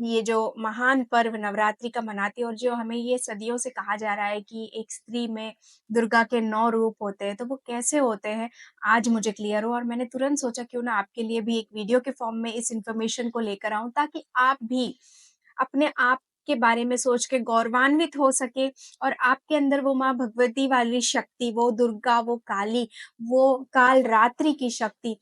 ये जो महान पर्व नवरात्रि का मनाती है और जो हमें ये सदियों से कहा जा रहा है कि एक स्त्री में दुर्गा के 9 रूप होते हैं, तो वो कैसे होते हैं, आज मुझे क्लियर हुआ और मैंने तुरंत सोचा क्यों ना आपके लिए भी एक वीडियो के फॉर्म में इस इन्फॉर्मेशन को लेकर आऊँ ताकि आप भी अपने आप के बारे में सोच के गौरवान्वित हो सकें और आपके अंदर वो माँ भगवती वाली शक्ति, वो दुर्गा, वो काली, वो कालरात्रि की शक्ति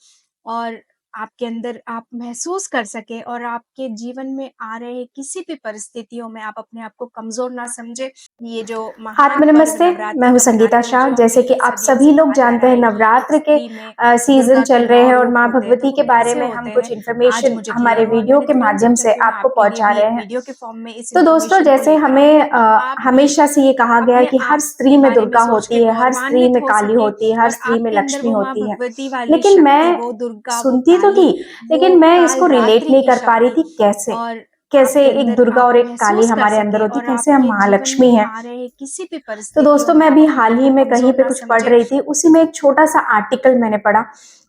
और आपके अंदर आप महसूस कर सकें और आपके जीवन में आ रहे किसी भी परिस्थितियों में आप अपने आप को कमज़ोर ना समझें। ये जो महान पर्व आत्मनमस्ते, मैं नवरात्रि हूँ का संगीता मनाते हैं और शाह। जो हमें जैसे कि ये आप सदियों सभी से लोग कहा जा जानते रहा हैं है कि एक नवरात्र के स्त्री में सीज़न दुर्गा के चल रहे 9 हैं और रूप माँ होते हैं, तो भगवती वो के बारे कैसे में हम होते कुछ हैं, आज इन्फॉर्मेशन मुझे हमारे क्लियर हुआ और वीडियो मैंने के तुरंत माध्यम सोचा से क्यों ना आपको आपके लिए पहुँचा भी रहे एक हैं। वीडियो के फॉर्म में इस तो दोस्तों इन्फॉर्मेशन को जैसे लेकर आऊँ हमें ताकि आप भी हमेशा से ये कहा गया है अपने कि हर आप स्त्री के में बारे में दुर्गा सोच के होती है, हर स्त्री गौरवान्वित में हो काली सकें होती है, हर और स्त्री में आपके अंदर लक्ष्मी वो माँ होती है। भगवती वाली लेकिन शक्ति, मैं वो दुर्गा, वो सुनती तो थी, काली, वो लेकिन मैं इसको रिलेट कालरात्रि नहीं की कर पा रही शक्ति थी कैसे? और कैसे आपके एक अंदर दुर्गा आप और एक काली महसूस कर हमारे अंदर सकें होती, और कैसे हम आपके जीवन महालक्ष्मी में हैं। आ रहे किसी भी तो परिस्थितियों दोस्तों में मैं आप भी अपने हाल आप ही को में कहीं कमज़ोर पे ना कुछ पढ़ समझें। रही थी, उसी में एक छोटा-सा आर्टिकल मैंने पढ़ा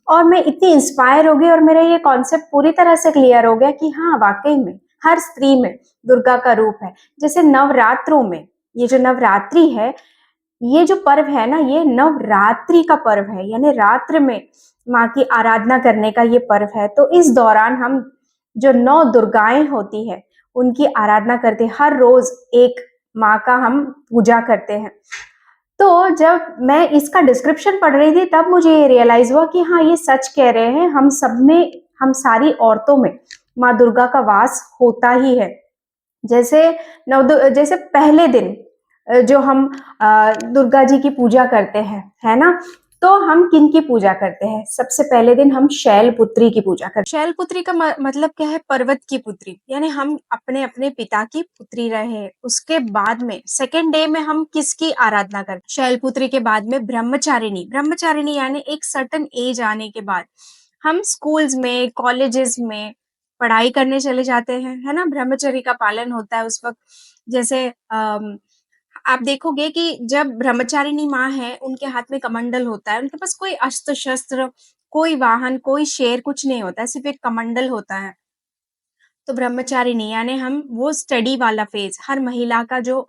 और मैं इतनी इंस्पायर हो गई और मेरा ये कॉन्सेप्ट पूरी तरह से क्लियर हो गया कि हाँ, वाक़ई में हर स्त्री में दुर्गा का रूप है। जैसे नवरात्रों में, ये जो नवरात्रि है, ये जो पर्व है ना, ये नवरात्रि का पर्व है, यानी रात्र में माँ की आराधना करने का ये पर्व है। तो इस दौरान हम जो 9 दुर्गाएँ होती हैं, उनकी आराधना करते हैं। हर रोज़ एक माँ का हम पूजा करते हैं। तो जब मैं इसका डिस्क्रिप्शन पढ़ रही थी तब मुझे ये रियलाइज़ हुआ कि हाँ, ये सच कह रहे हैं, हम सब में, हम सारी औरतों में माँ दुर्गा का वास होता ही है। जैसे जैसे पहले दिन जो हम दुर्गा जी की पूजा करते हैं, है ना? तो हम किनकी पूजा करते हैं? सबसे पहले दिन हम शैलपुत्री की पूजा करते शैलपुत्री का मतलब क्या है? पर्वत की पुत्री, यानी हम अपने-अपने पिता की पुत्री रहे। उसके बाद में सेकंड डे में हम किसकी आराधना करते हैं? शैलपुत्री के बाद में ब्रह्मचारिणी, ब्रह्मचारिणी यानी एक सर्टेन एज आने के बाद हम स्कूल्स में, कॉलेजेस में पढ़ाई करने चले जाते हैं, है ना? ब्रह्मचर्य का पालन होता है उस वक़्त। जैसे आप देखोगे कि जब ब्रह्मचारिणी माँ हैं, उनके हाथ में कमंडल होता है, उनके पास कोई अस्त्र-शस्त्र, कोई वाहन, कोई शेर, कुछ नहीं होता है, सिर्फ़ एक कमंडल होता है। तो ब्रह्मचारिणी यानी हम वो स्टडी वाला फ़ेज़, हर महिला का जो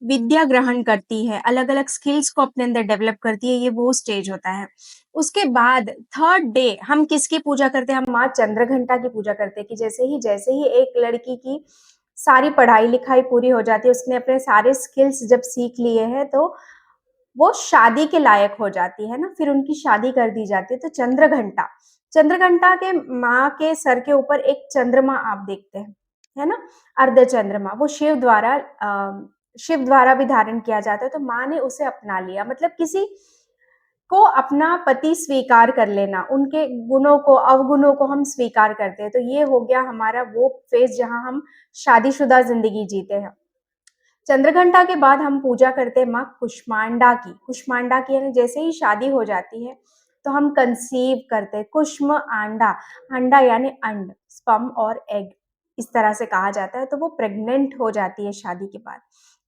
विद्या ग्रहण करती है, अलग-अलग स्किल्स को अपने अंदर डेवलप करती है, ये वो स्टेज होता है। उसके बाद थर्ड डे हम किसकी पूजा करते हैं? हम हैं। माँ चंद्रघंटा की पूजा करते हैं कि जैसे ही एक लड़की की सारी पढ़ाई-लिखाई पूरी हो जाती है, उसने अपने सारे स्किल्स जब सीख लिए हैं, तो वो शादी के लायक हो जाती है ना, फिर उनकी शादी कर दी जाती है। तो चंद्रघंटा, चंद्रघंटा के माँ के सर के ऊपर एक चंद्रमा आप देखते हैं, है ना? अर्ध चंद्रमा, वो शिव द्वारा भी धारण किया जाता है, तो माँ ने उसे अपना लिया। मतलब किसी को अपना पति स्वीकार कर लेना, उनके गुणों को, अवगुणों को हम स्वीकार करते हैं। तो ये हो गया हमारा वो फ़ेज़ जहाँ हम शादीशुदा ज़िंदगी जीते हैं। चंद्रघंटा के बाद हम पूजा करते हैं माँ कुष्मांडा की। कुष्मांडा की यानी जैसे ही शादी हो जाती है, तो हम कंसीव करते हैं। कुष्म आंडा, अंडा यानी अंड, स्पर्म और एग, इस तरह से कहा जाता है। तो वो प्रेग्नेंट हो जाती है शादी के बाद।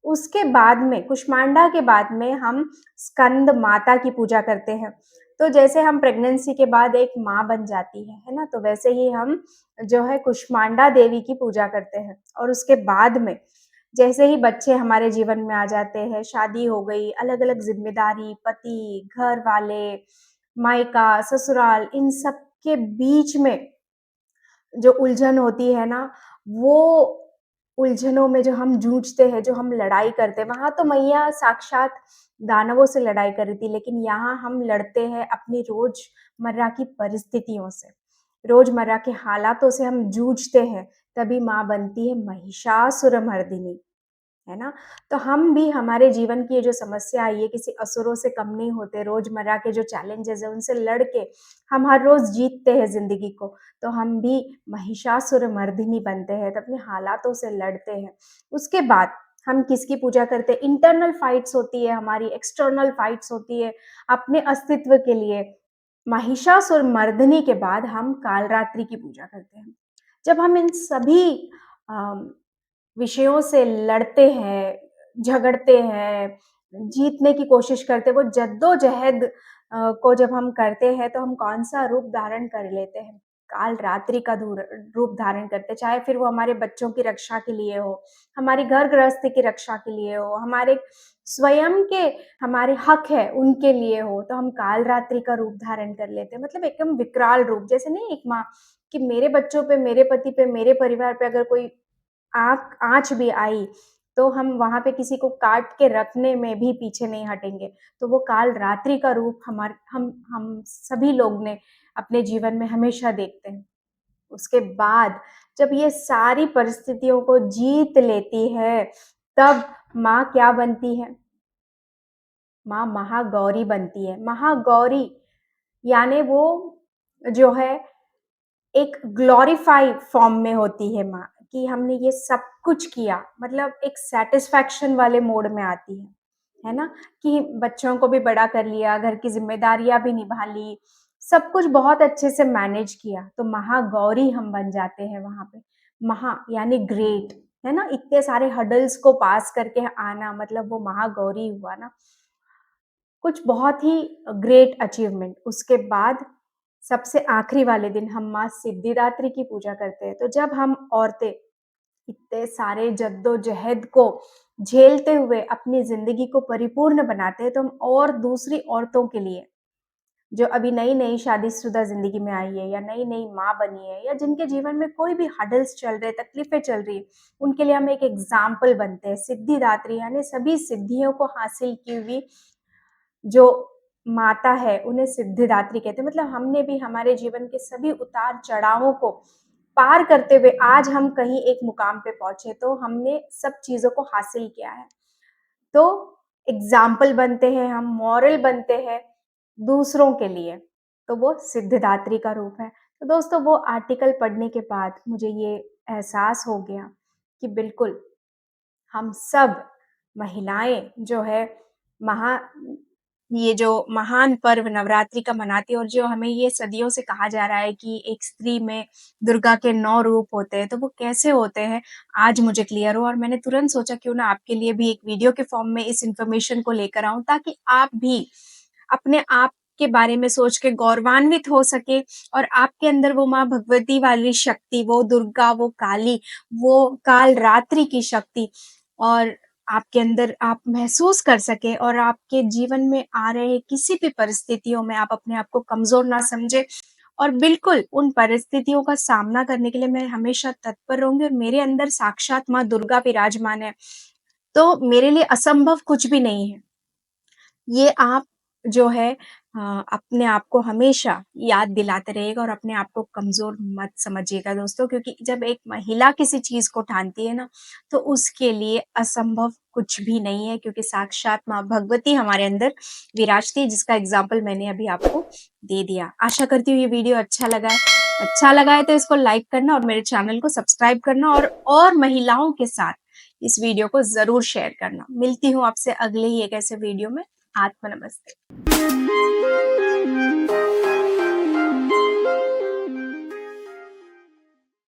उसके बाद में, कुष्मांडा के बाद में हम स्कंद माता की पूजा करते हैं। तो जैसे हम प्रेगनेंसी के बाद एक माँ बन जाती है ना? तो वैसे ही हम जो है कुष्मांडा देवी की पूजा करते हैं। और उसके बाद में जैसे ही बच्चे हमारे जीवन में आ जाते हैं, शादी हो गई, अलग-अलग ज़िम्मेदारी, पति, घर वाले, मायका, ससुराल, इन सब के बीच में जो उलझन होती है ना, वो उलझनों में जो हम जूझते हैं, जो हम लड़ाई करते हैं, वहाँ तो मैया साक्षात दानवों से लड़ाई कर रही थी, लेकिन यहाँ हम लड़ते हैं अपनी रोज़मर्रा की परिस्थितियों से। रोज़मर्रा के हालातों से हम जूझते हैं, तभी माँ बनती है महिषासुरमर्दिनी। है ना? तो हम भी हमारे जीवन की ये जो समस्या आई है, किसी असुरों से कम नहीं होते, रोज़मर्रा के जो चैलेंजेज़ हैं, उनसे लड़ के हम हर रोज़ जीतते हैं ज़िंदगी को, तो हम भी महिषासुरमर्दिनी बनते हैं, तो अपने हालातों से लड़ते हैं। उसके बाद हम किसकी पूजा करते हैं? इंटरनल फाइट्स होती है हमारी, एक्सटर्नल फाइट्स होती है अपने अस्तित्व के लिए। महिषासुरमर्दिनी के बाद हम कालरात्रि की पूजा करते हैं। जब हम इन सभी अ, विषयों से लड़ते हैं, झगड़ते हैं, जीतने की कोशिश करते हैं, वो जद्दोजहद को जब हम करते हैं, तो हम कौन-सा रूप धारण कर लेते हैं। काल रात्रि का रूप धारण करते हैं, चाहे फिर वो हमारे बच्चों की रक्षा के लिए हो, हमारी घर गृहस्थी की रक्षा के लिए हो, हमारे स्वयं के हमारे हक है उनके लिए हो, तो हम काल रात्रि का रूप धारण कर लेते हैं। मतलब एकदम विकराल रूप, जैसे नहीं एक माँ कि मेरे बच्चों पे, मेरे पति पे, मेरे परिवार पे अगर कोई आँच भी आई, तो हम वहाँ पे किसी को काट के रखने में भी पीछे नहीं हटेंगे। तो वो काल रात्रि का रूप हम सभी लोग ने अपने जीवन में हमेशा देखते हैं। उसके बाद जब ये सारी परिस्थितियों को जीत लेती है, तब माँ क्या बनती है? माँ महागौरी बनती है। महागौरी यानी वो जो है एक ग्लोरीफाई फॉर्म में होती है माँ, कि हमने ये सब कुछ किया, मतलब एक सैटिस्फैक्शन वाले मोड में आती है ना? कि बच्चों को भी बड़ा कर लिया, घर की ज़िम्मेदारियाँ भी निभा ली, सब कुछ बहुत अच्छे से मैनेज किया, तो महागौरी हम बन जाते हैं वहाँ पे। महा यानी ग्रेट, है ना? इतने सारे हर्डल्स को पास करके आना, मतलब वो महागौरी हुआ ना। कुछ बहुत ही ग्रेट अचीवमेंट। उसके बाद सबसे आखिरी वाले दिन हम माँ सिद्धिदात्री की पूजा करते हैं। तो जब हम औरतें इतने सारे जद्दोजहद को झेलते हुए अपनी ज़िंदगी को परिपूर्ण बनाते हैं, तो हम और दूसरी औरतों के लिए, जो अभी नई-नई शादीशुदा ज़िंदगी में आई है या नई-नई माँ बनी है या जिनके जीवन में कोई भी हर्डल्स चल रहे, तकलीफ़ें चल रही हैं, उनके लिए हम एक एग्ज़ाम्पल बनते हैं। सिद्धिदात्री यानी सभी सिद्धियों को हासिल की हुई जो माता है, उन्हें सिद्धिदात्री कहते हैं। मतलब हमने भी हमारे जीवन के सभी उतार-चढ़ावों को पार करते हुए आज हम कहीं एक मुकाम पे पहुँचे, तो हमने सब चीज़ों को हासिल किया है। तो एग्ज़ाम्पल बनते हैं हम, मॉरल बनते हैं दूसरों के लिए, तो वो सिद्धिदात्री का रूप है। तो दोस्तों, वो आर्टिकल पढ़ने के बाद मुझे ये एहसास हो गया कि बिल्कुल हम सब महिलाएँ जो है महा ये जो महान पर्व नवरात्रि का मनाती है और जो हमें ये सदियों से कहा जा रहा है कि एक स्त्री में दुर्गा के 9 रूप होते हैं, तो वो कैसे होते हैं, आज मुझे क्लियर हुआ और मैंने तुरंत सोचा क्यों ना आपके लिए भी एक वीडियो के फॉर्म में इस इन्फॉर्मेशन को लेकर आऊँ, ताकि आप भी अपने आप के बारे में सोच के गौरवान्वित हो सकें और आपके अंदर वो माँ भगवती वाली शक्ति, वो दुर्गा, वो काली, वो कालरात्रि की शक्ति और आपके अंदर आप महसूस कर सकें और आपके जीवन में आ रहे किसी भी परिस्थितियों में आप अपने आप को कमज़ोर ना समझें और बिल्कुल उन परिस्थितियों का सामना करने के लिए मैं हमेशा तत्पर रहूँगी और मेरे अंदर साक्षात माँ दुर्गा विराजमान है, तो मेरे लिए असंभव कुछ भी नहीं है। ये आप जो है अपने आप को हमेशा याद दिलाते रहिएगा और अपने आप को कमज़ोर मत समझिएगा दोस्तों, क्योंकि जब एक महिला किसी चीज़ को ठानती है ना, तो उसके लिए असंभव कुछ भी नहीं है, क्योंकि साक्षात माँ भगवती हमारे अंदर विराजती है, जिसका एग्ज़ाम्पल मैंने अभी आपको दे दिया। आशा करती हूँ ये वीडियो अच्छा लगा है तो इसको लाइक करना और मेरे चैनल को सब्सक्राइब करना और महिलाओं के साथ इस वीडियो को ज़रूर शेयर करना। मिलती हूँ आपसे अगले ही एक ऐसे वीडियो में। आत्मा नमस्ते।